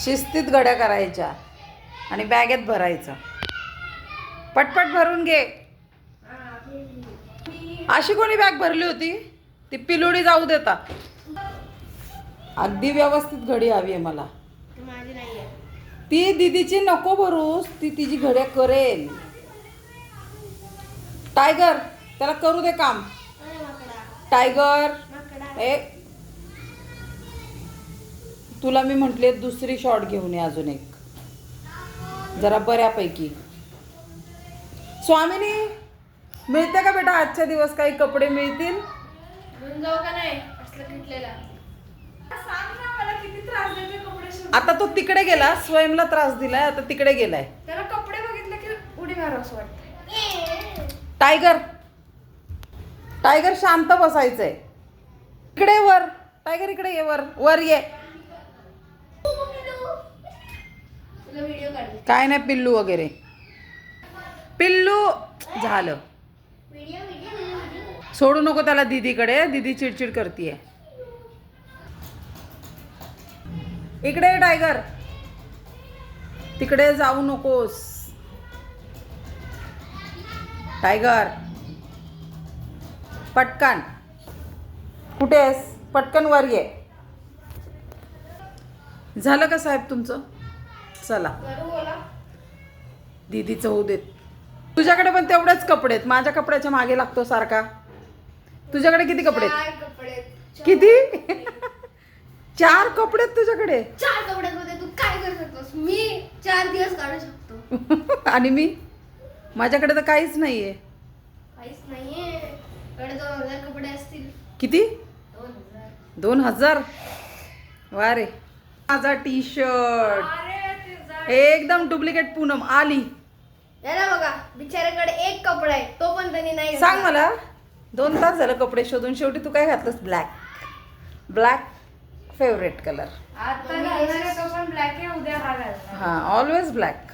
शिस्तीत घड्या करायच्या आणि बॅगेत भरायचं. पटपट भरून घे. अशी कोणी बॅग भरली होती? ती पिलुडी जाऊ देता. अगदी व्यवस्थित घडी हवी आहे मला. ती दीदीची नको भरूस, ती तिची घड्या करेल. टायगर त्याला करू दे काम. टायगर ए तुला मी म्हटले दुसरी शॉट घेऊन ये, अजून एक जरा बऱ्यापैकी. स्वामिनी मिळते का बेटा आजच्या दिवस? काही कपडे मिळतील? आता तो तिकडे गेला, स्वयंला त्रास दिलाय, आता तिकडे गेलाय. त्याला कपडे बघितले की उडी मारू असं वाटतं. टायगर टायगर शांत बसायचंय. इकडे वर टायगर, इकडे ये, वर वर ये. काय नाही पिल्लू वगैरे. पिल्लू झालं. सोडू नको त्याला दीदीकडे, दीदी चिडचिड करतीये. इकडे ये टायगर, तिकडे जाऊ नकोस. टायगर पटकन, कुठे आहेस? पटकन वर ये. झालं का साहेब तुमचं? चला दीदीचं होऊ देत. तुझ्याकडे पण तेवढेच कपडे आहेत, माझ्या कपड्याच्या मागे लागतो सारखा. तुझ्याकडे किती कपडे आहेत? किती? 4 कपडे आहेत तुझ्याकडे? 4 कपड्यांमध्ये तू काय करू शकतोस? मी 4 दिवस काढू शकतो. आणि मी, माझ्याकडे तर काहीच नाहीये. काहीच नाहीये. कडे 2000 कपडे असतील. किती? 2000. 2000? वा रे. माझा टी शर्ट एकदम डुप्लिकेट पूनम आली. याला बघा, बिचाऱ्याकडे एक कपडा आहे, तो पण त्यांनी नाही सांग मला. 2 तास झालं कपडे शोधून, शेवटी तू काय घातलंस? ब्लॅक. Black favourite colour. आता घालणारा तो पण ब्लॅक आहे, उद्या हा घालणार. हां, ऑलवेज ब्लॅक.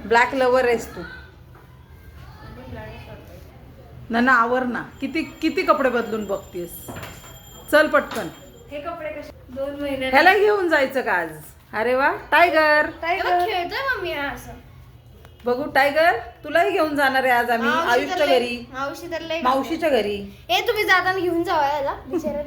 ब्लॅक लवर आहेस तू. ना आवर ना. किती किती कपडे बदलून बघतीस? चल पटकन. हे कपडे कसे 2 महिन्यात ह्याला घेऊन जायचं का आज? अरे वा टायगर. खेळतोय मम्मी असं. बघू टायगर, तुलाही घेऊन जाणार आहे आज आम्ही आयुषच्या घरी, मावशी तर लय मावशीच्या घरी. तुम्ही जाताना घेऊन जावा याला बिचारा.